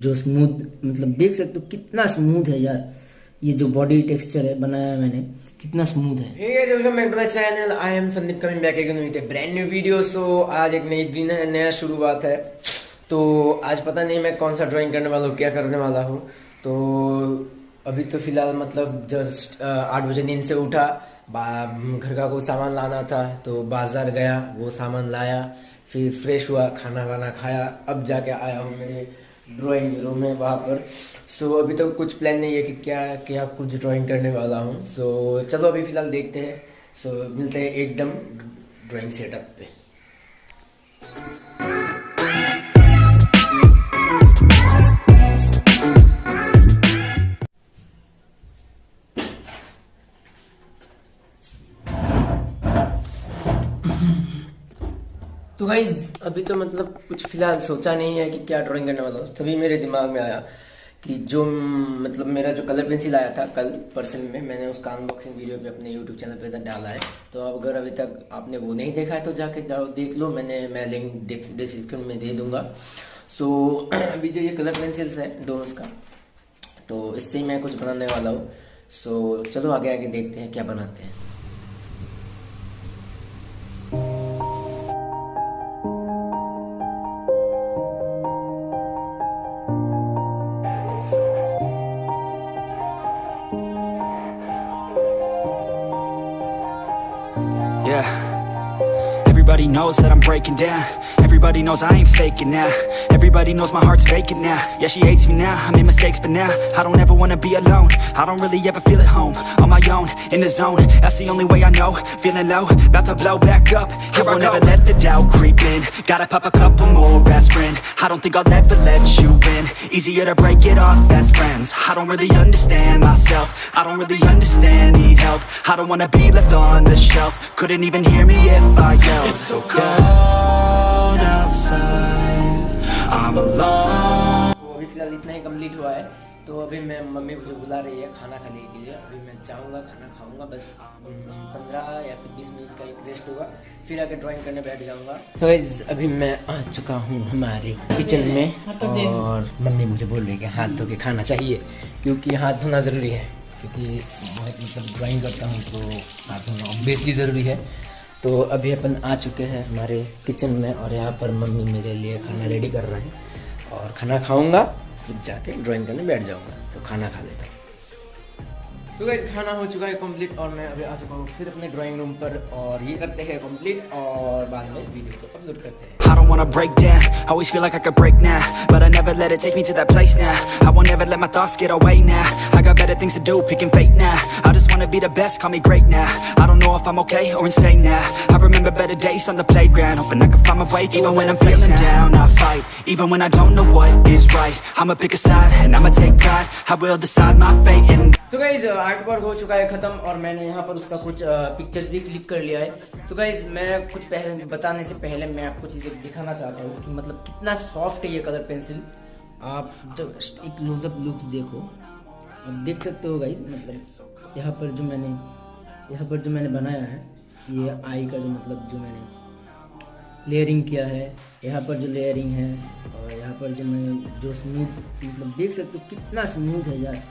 Hey guys, welcome back to my channel. I am Sandeep coming back again with a brand new video. So आज एक नई दिन है, नया शुरुआत है। तो आज पता नहीं मैं कौन सा ड्राइंग करने वाला हूँ, क्या करने वाला हूँ। तो अभी तो फिलहाल मतलब जस्ट 8 बजे नींद से उठा, घर का कोई सामान लाना था तो बाजार गया, वो सामान लाया, फिर फ्रेश हुआ, खाना वाना खाया, अब जाके आया हूँ मेरे ड्राइंग रूम में वहाँ पर। सो अभी तो कुछ प्लान नहीं है कि क्या कुछ ड्राइंग करने वाला हूँ। सो चलो अभी फिलहाल देखते हैं। सो मिलते हैं एकदम ड्राइंग सेटअप पे। तो गाइज अभी तो मतलब कुछ फिलहाल सोचा नहीं है कि क्या ड्राइंग करने वाला हूँ। तभी मेरे दिमाग में आया कि जो मतलब मेरा जो कलर पेंसिल आया था कल पार्सल में, मैंने उसका अनबॉक्सिंग वीडियो पे अपने यूट्यूब चैनल पे डाला है। तो अगर अभी तक आपने वो नहीं देखा है तो जाके जाओ देख लो, मैं लिंक डिस्क्रिप्शन में दे दूंगा। सो अभी जो ये कलर पेंसिल्स है डोम्स का, तो इससे ही मैं कुछ बनाने वाला हूँ। सो चलो आगे आगे देखते हैं क्या बनाते हैं। Yeah, everybody knows that I'm breaking down. Everybody knows I ain't faking now. Everybody knows my heart's vacant now. Yeah, she hates me now, I made mistakes but now I don't ever wanna be alone. I don't really ever feel at home. On my own, in the zone, that's the only way I know. Feeling low, about to blow back up. Here I won't ever let the doubt creep in. Gotta pop a couple more aspirin. I don't think I'll ever let you in. Easier to break it off best friends. I don't really understand myself. I don't really understand, need help. I don't wanna be left on the shelf. Couldn't even hear me if I yelled. It's so cold outside, I'm alone. तो अभी फिलहाल इतना ही complete हुआ है। तो अभी मैं mummy मुझे बुला रही है खाना खाने के लिए। अभी मैं जाऊंगा, खाना खाऊंगा, बस 15 या फिर 20 मिनट का एक रेस्ट होगा, फिर आके ड्राइंग करने बैठ जाऊंगा। तो गाइस अभी मैं आ चुका हूँ हमारे किचन में और मम्मी मुझे बोल रही है कि हाथ धो के खाना चाहिए, क्योंकि हाथ धोना ज़रूरी है, क्योंकि बहुत मतलब ड्राइंग करता हूँ तो हाथ धोना ऑब्वियसली ज़रूरी है। तो अभी अपन आ चुके हैं हमारे किचन में और यहाँ पर मम्मी मेरे लिए खाना रेडी कर रहे हैं और खाना खाऊंगा, फिर जाके ड्राइंग करने बैठ जाऊंगा। तो खाना खा लेता हूँ। तो गाइस खाना हो चुका है कंप्लीट और मैं अभी आ चुका हूँ फिर अपने ड्राइंग रूम पर, और ये करते हैं कंप्लीट और बाद में वीडियो को अपलोड करते हैं। I don't wanna break down, always feel like I could break now, but I never let it take me to that place now. I won't ever let my thoughts get away now. I got better things to do, picking fate now. I just wanna be the best, call me great now. I don't know if I'm okay or insane now. I remember better days on the playground, hoping I can find my way even when I'm feeling down. I fight, even when I don't know what is right. I'ma pick a side and I'ma take pride. I will decide my fate and तो guys art work हो चुका है ख़त्म और मैंने यहाँ पर उसका कुछ पिक्चर्स भी क्लिक कर लिया है। तो गाइज मैं कुछ पहले बताने से पहले मैं आपको चीज़ें दिखाना चाहता हूँ कि मतलब कितना सॉफ्ट है ये कलर पेंसिल। आप जब एक क्लोजअप लुक्स देखो, आप देख सकते हो गाइज, मतलब यहाँ पर जो मैंने बनाया है, ये आई का जो मतलब जो मैंने लेयरिंग किया है, यहाँ पर जो लेयरिंग है, और यहाँ पर जो मैंने जो स्मूथ, मतलब देख सकते हो कितना स्मूथ है यार,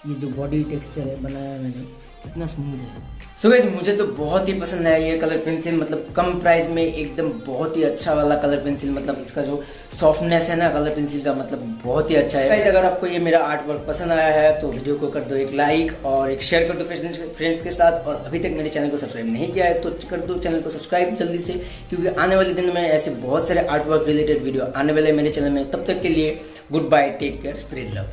ये जो बॉडी टेक्सचर है बनाया है मैंने, कितना स्मूथ है। सो गाइस मुझे तो बहुत ही पसंद है ये कलर पेंसिल, मतलब कम प्राइस में एकदम बहुत ही अच्छा वाला कलर पेंसिल। मतलब इसका जो सॉफ्टनेस है ना कलर पेंसिल का, मतलब बहुत ही अच्छा है। गाइस अगर आपको ये मेरा आर्ट वर्क पसंद आया है तो वीडियो को कर दो एक लाइक और एक शेयर कर दो फ्रेंड्स के साथ, और अभी तक मेरे चैनल को सब्सक्राइब नहीं किया है तो कर दो चैनल को सब्सक्राइब जल्दी से, क्योंकि आने वाले दिन में ऐसे बहुत सारे आर्ट वर्क रिलेटेड वीडियो आने वाले मेरे चैनल में। तब तक के लिए good bye, take care, spread love.